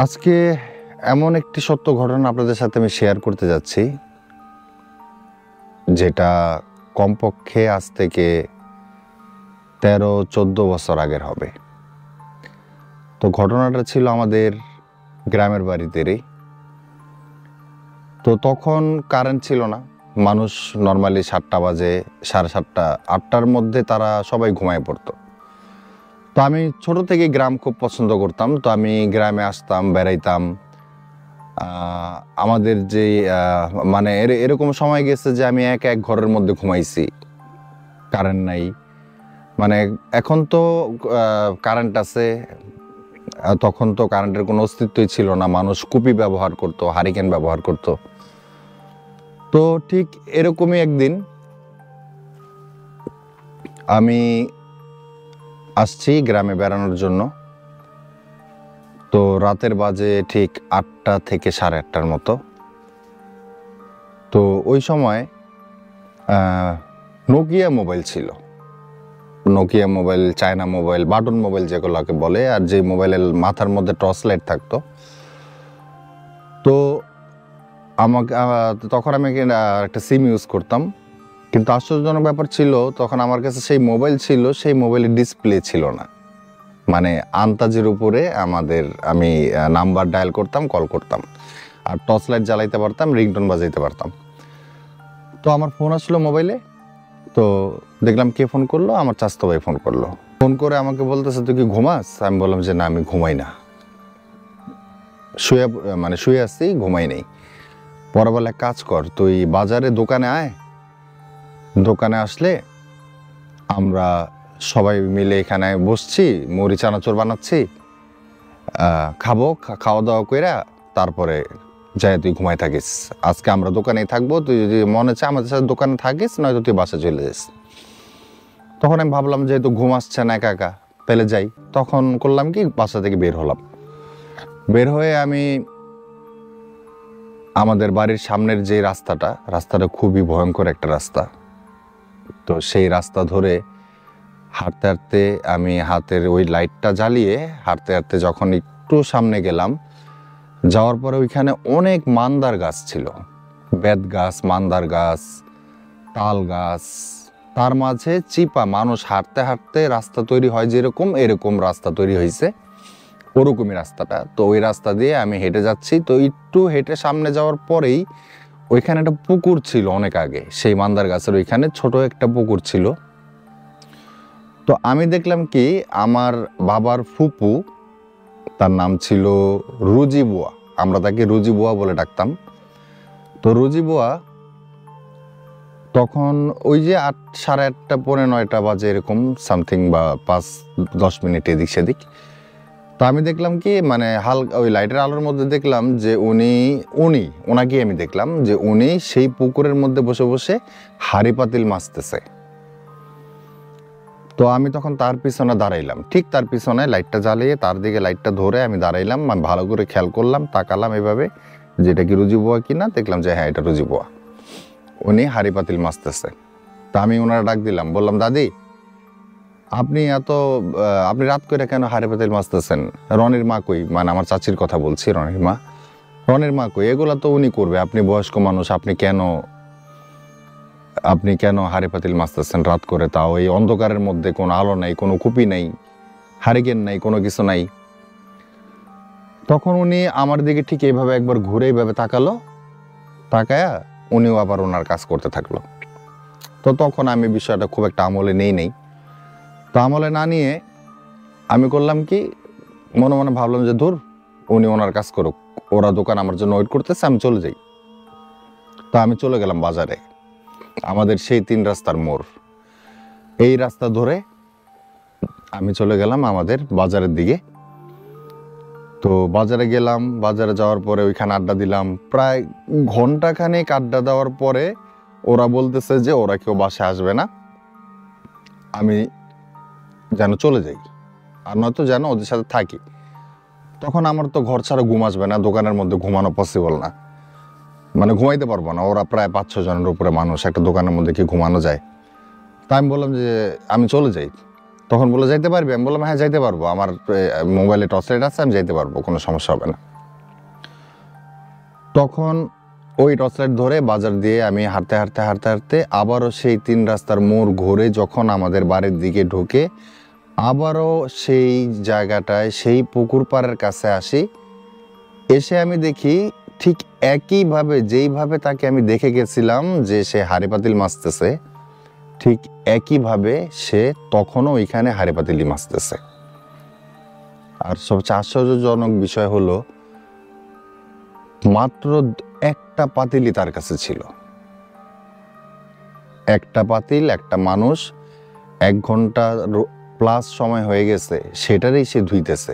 আজকে এমন একটি সত্য ঘটনা আপনাদের সাথে আমি শেয়ার করতে যাচ্ছি, যেটা কমপক্ষে আজ থেকে 13-14 বছর আগের হবে। তো ঘটনাটা ছিল আমাদের গ্রামের বাড়িতেই। তো তখন কারেন্ট ছিল না, মানুষ নর্মালি 7টা বাজে, 7:30, 8টার মধ্যে তারা সবাই ঘুমায় পড়তো। তো আমি ছোট থেকে গ্রাম খুব পছন্দ করতাম, তো আমি গ্রামে আসতাম, বেড়াইতাম। আমাদের যে মানে এরকম সময় গেছে যে আমি এক ঘরের মধ্যে ঘুমাইছি, কারেন্ট নাই। মানে এখন তো কারেন্ট আছে, তখন তো কারেন্টের কোনো অস্তিত্বই ছিল না। মানুষ কুপি ব্যবহার করতো, হারিকেন ব্যবহার করতো। তো ঠিক এরকমই একদিন আমি আসছি গ্রামে বেড়ানোর জন্য। তো রাতের বাজে ঠিক 8টা থেকে 8:30টার মতো। তো ওই সময় নোকিয়া মোবাইল ছিল, Nokia mobile, China mobile, button mobile যেগুলোকে বলে, আর যে মোবাইলের মাথার মধ্যে টর্চ লাইট থাকতো। তো আমাকে তখন আমি একটা সিম ইউজ করতাম, কিন্তু আশ্চর্যজনক ব্যাপার ছিল তখন আমার কাছে সেই মোবাইল ছিল, সেই মোবাইলের ডিসপ্লে ছিল না। মানে আন্তাজের উপরে আমি নাম্বার ডায়াল করতাম, কল করতাম, আর টর্চ লাইট জ্বালাইতে পারতাম, রিংটোন বাজাইতে পারতাম। তো আমার ফোন আসলো মোবাইলে, তো দেখলাম কে ফোন করলো, আমার চাচাতো ভাই ফোন করলো। ফোন করে আমাকে বলতেছে, তুই কি ঘুমাস? আমি বললাম যে না, আমি ঘুমাই না, শুয়ে আসছি, ঘুমাই নেই। পরে বলে, কাজ কর, তুই বাজারে দোকানে আয়, দোকানে আসলে আমরা সবাই মিলে এখানে বসছি, মুড়ি চানাচুর বানাচ্ছি, খাবো, খাওয়া দাওয়া কইরা তারপরে যাই তুই ঘুমাই থাকিস। আজকে আমরা দোকানেই থাকবো, তুই যদি মনে চায় আমাদের সাথে দোকানে থাকিস, নয়তো তুই বাসা চলে যাস। তখন আমি ভাবলাম যেহেতু ঘুম আসছে না একা একা, তাহলে যাই। তখন করলাম কি, বাসা থেকে বের হলাম। বের হয়ে আমি আমাদের বাড়ির সামনের যে রাস্তাটা খুবই ভয়ঙ্কর একটা রাস্তা। তো সেই রাস্তা ধরে হাঁটতে হাঁটতে আমি হাতের ওই লাইটটা জ্বালিয়ে হাঁটতে হাঁটতে যখন একটু সামনে গেলাম, যাওয়ার পরে ওইখানে অনেক মান্দার গাছ ছিল, বেত গাছ, মান্দার গাছ, তাল গাছ, তার মাঝে চিপা। মানুষ হাঁটতে হাঁটতে রাস্তা তৈরি হয় যেরকম, এরকম রাস্তা তৈরি হয়েছে, ওরকমই রাস্তাটা। তো ওই রাস্তা দিয়ে আমি হেঁটে যাচ্ছি। তো একটু হেঁটে সামনে যাওয়ার পরেই ওইখানে একটা পুকুর ছিল, অনেক আগে, সেই মান্দার গাছের ওইখানে ছোট একটা পুকুর ছিল। তো আমি দেখলাম কি, আমার বাবার ফুপু, তার নাম ছিল রুজি বুয়া, আমরা তাকে রুজি বুয়া বলে ডাকতাম। তো রুজি বুয়া তখন ওই যে 8, 8:30, 8:45 বাজে এরকম সামথিং, বা 5-10 মিনিট এদিক সেদিক। তো আমি দেখলাম কি, মানে হালকা ওই লাইটের আলোর মধ্যে দেখলাম যে ওনাকে আমি দেখলাম যে উনি সেই পুকুরের মধ্যে বসে বসে হাঁড়ি পাতিল মাজতেছে। তো আমি তখন তার পিছনে দাঁড়াইলাম, ঠিক তার পিছনে লাইটটা জ্বালিয়ে তার দিকে লাইটটা ধরে আমি দাঁড়াইলাম। আমি ভালো করে খেয়াল করলাম, তাকালাম এভাবে যে এটা কি রুজি বুয়া কিনা। দেখলাম যে হ্যাঁ, এটা রুজি বুয়া, উনি হাঁড়ি পাতিল মাজতেছে। তা আমি ওনারা ডাক দিলাম, বললাম, দাদি আপনি রাত করে কেন হাঁড়ি পাতিল মাজতেছেন? রনির মা কই? মানে আমার চাচির কথা বলছি, রনির মা কই? এগুলা তো উনি করবে, আপনি বয়স্ক মানুষ, আপনি কেন হাঁড়ি পাতিল মাজতেছেন রাত করে? তাও এই অন্ধকারের মধ্যে, কোনো আলো নাই, কোনো কুপি নাই, হারিকেন নাই, কোনো কিছু নাই। তখন উনি আমার দিকে ঠিক এইভাবে একবার ঘুরে এইভাবে তাকায়া উনিও আবার ওনার কাজ করতে থাকলো। তো তখন আমি বিষয়টা খুব একটা আমলে নেই। তো আমলে না নিয়ে আমি করলাম কি, মনে মনে ভাবলাম যে ধুর, উনি ওনার কাজ করুক, ওরা দোকান আমার জন্য ওয়েট করতেছে, আমি চলে যাই। তো আমি চলে গেলাম বাজারে, আমাদের সেই 3 রাস্তার মোড়, এই রাস্তা ধরে আমি চলে গেলাম আমাদের বাজারের দিকে। তো বাজারে গেলাম, বাজারে যাওয়ার পরে ওইখানে আড্ডা দিলাম। প্রায় ঘন্টাখানেক আড্ডা দেওয়ার পরে ওরা বলতেছে যে ওরা কেউ বাসায় আসবে না, আমি যেন চলে যাই, আর নয়তো যেন ওদের সাথে থাকি। তখন আমার তো ঘর ছাড়া ঘুম আসবে না, দোকানের মধ্যে ঘুমানো পসিবল না, মানে ঘুমাইতে পারবো না। ওরা প্রায় 5-6 জনের উপরে মানুষ, একটা দোকানের মধ্যে কি ঘুমানো যায়? তাই আমি বললাম যে আমি চলে যাই। তখন বলে যাইতে পারবি? আমি বললাম হ্যাঁ যাইতে পারবো, আমার মোবাইলে টর্চ লাইট আছে, আমি যাইতে পারবো, কোনো সমস্যা হবে না। তখন ওই টর্চ লাইট ধরে বাজার দিয়ে আমি হাঁটতে হাঁটতে হাঁটতে হাঁটতে আবারও সেই 3 রাস্তার মোড় ঘুরে যখন আমাদের বাড়ির দিকে ঢুকে আবারও সেই জায়গাটায় সেই পুকুর পাড়ের কাছে আসি। এসে আমি দেখি ঠিক একইভাবে যেইভাবে তাকে আমি দেখে গেছিলাম যে সে হাঁড়ি পাতিল মাছতেছে, ঠিক একইভাবে সে তখনও ওইখানে হাঁড়ি পাতিলি মাছতেছে। আর সবচেয়ে আশ্চর্যজনক বিষয় হলো মাত্র একটা পাতিলই তার কাছে ছিল, একটা পাতিল, একটা মানুষ, 1 ঘন্টা প্লাস সময় হয়ে গেছে, সেটারই সে ধুইতেছে।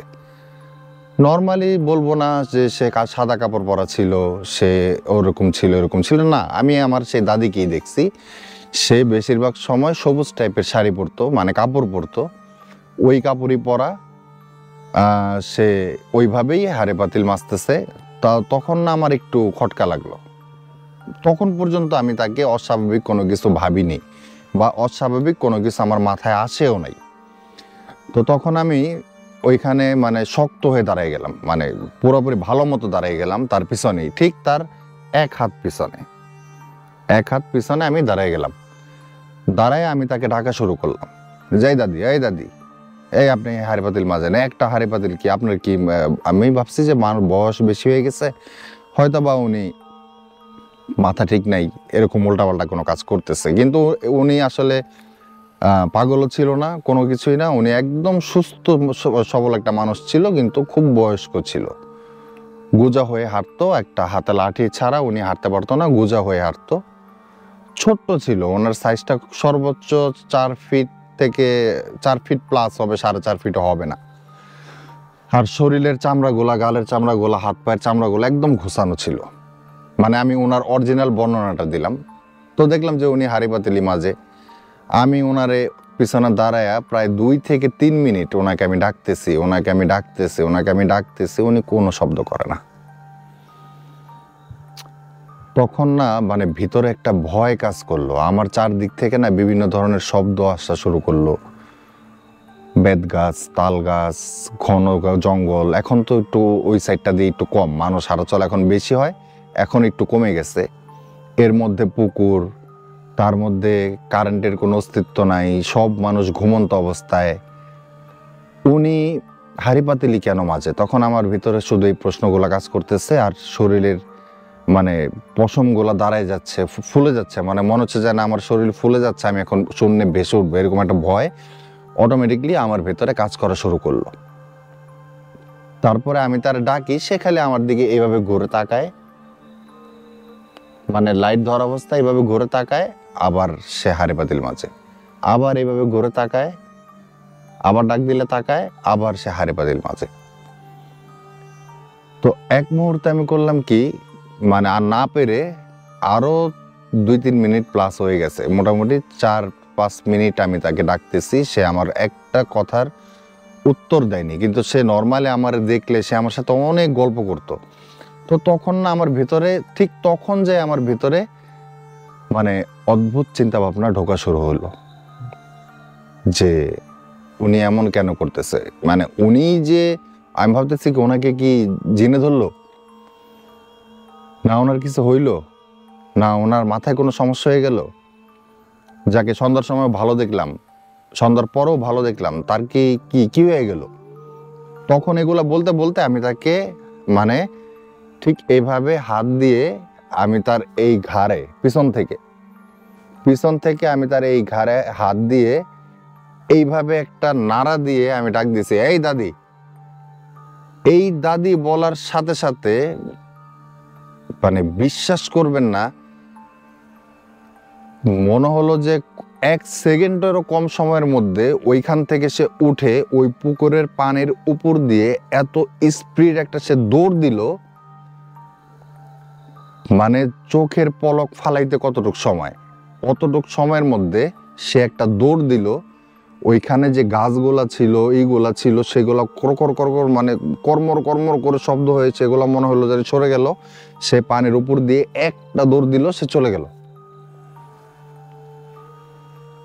নর্মালি বলবো না যে সে সাদা কাপড় পরা ছিল, সে ওরকম ছিল এরকম ছিল না, আমি আমার সেই দাদিকেই দেখছি, সে বেশিরভাগ সময় সবুজ টাইপের শাড়ি পরতো, মানে কাপড় পরতো, ওই কাপড়ই পরা, সে ওইভাবেই হাঁড়ি পাতিল মাজতেছে। তখন না আমার একটু খটকা লাগলো। তখন পর্যন্ত আমি তাকে অস্বাভাবিক কোনো কিছু ভাবিনি বা অস্বাভাবিক কোনো কিছু আমার মাথায় আসেও নাই। তো তখন আমি ওইখানে মানে শক্ত হয়ে দাঁড়াই গেলাম, মানে পুরোপুরি ভালো মতো দাঁড়াই গেলাম তার পিছনেই, ঠিক তার 1 হাত পিছনে আমি দাঁড়াই গেলাম। দাঁড়ায় আমি তাকে ডাকা শুরু করলাম, যাই দাদি, এই দাদি, এই আপনি হাঁড়ি পাতিল মাজেন, একটা হাঁড়ি পাতিল কি আপনার কি? আমি ভাবছি যে মানুষ বয়স বেশি হয়ে গেছে, হয়তো বা উনি মাথা ঠিক নাই, এরকম উল্টাপাল্টা কোনো কাজ করতেছে, কিন্তু উনি আসলে পাগলও ছিল না, কোনো কিছুই না, উনি একদম সুস্থ সবল একটা মানুষ ছিল, কিন্তু খুব বয়স্ক ছিল, গুজা হয়ে হাঁটতো, একটা হাতে লাঠি ছাড়া উনি হাঁটতে পারতো না, গুজা হয়ে হাঁটতো, ছোট্ট ছিল, ওনার সাইজটা সর্বোচ্চ 4 ফিট থেকে 4 ফিট প্লাস হবে, 4.5 ফিটও হবে না। আর শরীরের চামড়াগুলা, গালের চামড়াগুলা, হাত পায়ের চামড়াগুলো একদম ঘুষানো ছিল, মানে আমি ওনার অরিজিনাল বর্ণনাটা দিলাম। তো দেখলাম যে উনি হাঁড়ি পাতিলি মাজে। আমি ওনারে পিছনে দাঁড়ায়া প্রায় 2 থেকে 3 মিনিট ওনাকে আমি ডাকতেছি, উনি কোনো শব্দ করে না। তখন না মানে ভিতরে একটা ভয় কাজ করলো আমার, চারদিক থেকে না বিভিন্ন ধরনের শব্দ আসা শুরু করলো, বেত গাছ, তাল গাছ, ঘন জঙ্গল। এখন তো একটু ওই সাইডটা দিয়ে একটু কম, মানুষ হাঁটাচল এখন বেশি হয়, এখন একটু কমে গেছে। এর মধ্যে পুকুর, তার মধ্যে কারেন্টের কোনো অস্তিত্ব নাই, সব মানুষ ঘুমন্ত অবস্থায়, উনি হাঁড়ি পাতিলি কেন মাজে? তখন আমার ভিতরে শুধু এই প্রশ্নগুলো কাজ করতেছে, আর শরীরের মানে পশমগুলা দাঁড়ায় যাচ্ছে, ফুলে যাচ্ছে, মানে মনে হচ্ছে যেন আমার শরীর ফুলে যাচ্ছে, আমি এখন শূন্যে ভেসে উঠবো, এরকম একটা ভয় অটোমেটিকলি আমার ভেতরে কাজ করা শুরু করলো। তারপরে আমি তার ডাকি, সে খালি আমার দিকে এইভাবে ঘুরে তাকায়, মানে লাইট ধরা অবস্থায় এইভাবে ঘুরে তাকায়, আবার সে হাঁড়ি পাতিল মাজে, আবার এইভাবে ঘুরে তাকায়, আবার ডাক দিলে তাকায়, আবার সে হাঁড়ি পাতিল মাজে। তো এক মুহূর্তে আমি করলাম কি, মানে আর না পেরে আরো 2-3 মিনিট প্লাস হয়ে গেছে, মোটামুটি 4-5 মিনিট আমি তাকে ডাকতেছি, সে আমার একটা কথার উত্তর দেয়নি, কিন্তু সে নর্মালি আমার দেখলে সে আমার সাথে অনেক গল্প করতো। তো তখন না আমার ভিতরে, ঠিক তখন যে আমার ভিতরে মানে অদ্ভুত চিন্তা ভাবনা ঢোকা শুরু হলো যে উনি এমন কেন করতেছে, মানে উনি যে, আমি ভাবতেছি কি ওনাকে কি জিনে ধরলো, না ওনার কিছু হইলো, না ওনার মাথায় কোনো সমস্যা হয়ে গেল, যাকে সন্ধ্যার সময় ভালো দেখলাম, সন্ধ্যার পরেও ভালো দেখলাম, তার কি কি কি হয়ে গেল? তখন এগুলা বলতে বলতে আমি তাকে মানে ঠিক এইভাবে হাত দিয়ে আমি তার এই ঘাড়ে পিছন থেকে আমি তার এই ঘাড়ে হাত দিয়ে এইভাবে একটা নাড়া দিয়ে আমি ডাক দিছি, এই দাদি। এই দাদি বলার সাথে সাথে মানে বিশ্বাস করবেন না, মনে হলো যে 1 সেকেন্ডেরও কম সময়ের মধ্যে ওইখান থেকে সে উঠে ওই পুকুরের পানির উপর দিয়ে এত স্পিড একটা সে দৌড় দিল, মানে চোখের পলক ফালাইতে কতটুক সময়, অতটুক সময়ের মধ্যে সে একটা দৌড় দিল। ওইখানে যে গাছগুলা ছিল, এইগুলা ছিল, সেগুলা করকর করকর মানে কর্মর কর্মর করে শব্দ হয়েছে, এগুলো মনে হলো যে সরে গেল, সে পানির উপর দিয়ে একটা দৌড় দিল, সে চলে গেল।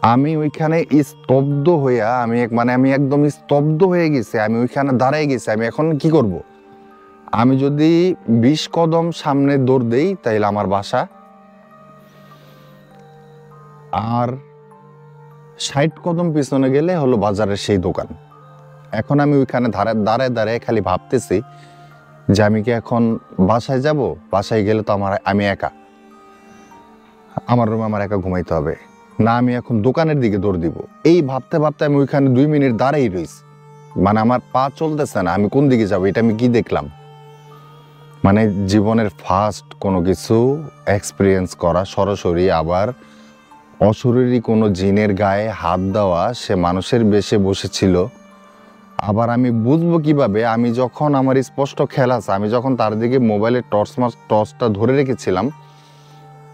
আমি ওইখানে স্তব্ধ হইয়া আমি একদম স্তব্ধ হয়ে গেছি। আমি ওইখানে দাঁড়ায় গেছি, আমি এখন কি করব। আমি যদি 20 কদম সামনে দৌড় দেই তাইলে আমার বাসা, আর 60 কদম পিছনে গেলে হলো বাজারের সেই দোকান। এখন আমি ওইখানে দাঁড়ায় দাঁড়ায় খালি ভাবতেছি যে আমি কি এখন বাসায় যাব? বাসায় গেলে তো আমি একা, আমার রুমে আমার একা ঘুমাইতে হবে, না আমি এখন দোকানের দিকে দৌড় দিব। এই ভাবতে ভাবতে আমি ওইখানে 2 মিনিট দাঁড়াই রইছি। মানে আমার পা চলতেছে না, আমি কোন দিকে যাব, এটা আমি কি দেখলাম। মানে জীবনের ফার্স্ট কোনো কিছু এক্সপিরিয়েন্স করা সরাসরি, আবার অশরীরী কোনো জিনের গায়ে হাত দেওয়া, সে মানুষের বেশে বসেছিল। আবার আমি বুঝবো কিভাবে, আমি যখন আমার স্পষ্ট খেয়াল আছে, আমি যখন তার দিকে মোবাইলের টর্চটা ধরে রেখেছিলাম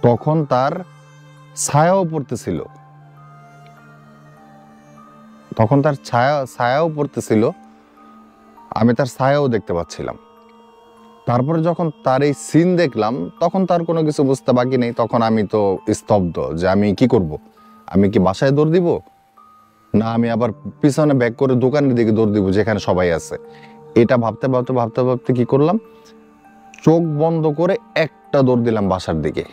তখন তার ছায়াও পড়তেছিল, আমি তার ছায়াও দেখতে পাচ্ছিলাম। তারপরে যখন তার এই সিন দেখলাম তখন তার কোনো কিছু বুঝতে বাকি নেই। তখন আমি তো স্তব্ধ যে আমি কি করব। আমি কি বাসায় দৌড় দিব, না আমি আবার পিছনে ব্যাক করে দোকানের দিকে দৌড় দিব যেখানে সবাই আছে। এটা ভাবতে ভাবতে কি করলাম, চোখ বন্ধ করে একটা দৌড় দিলাম বাসার দিকে।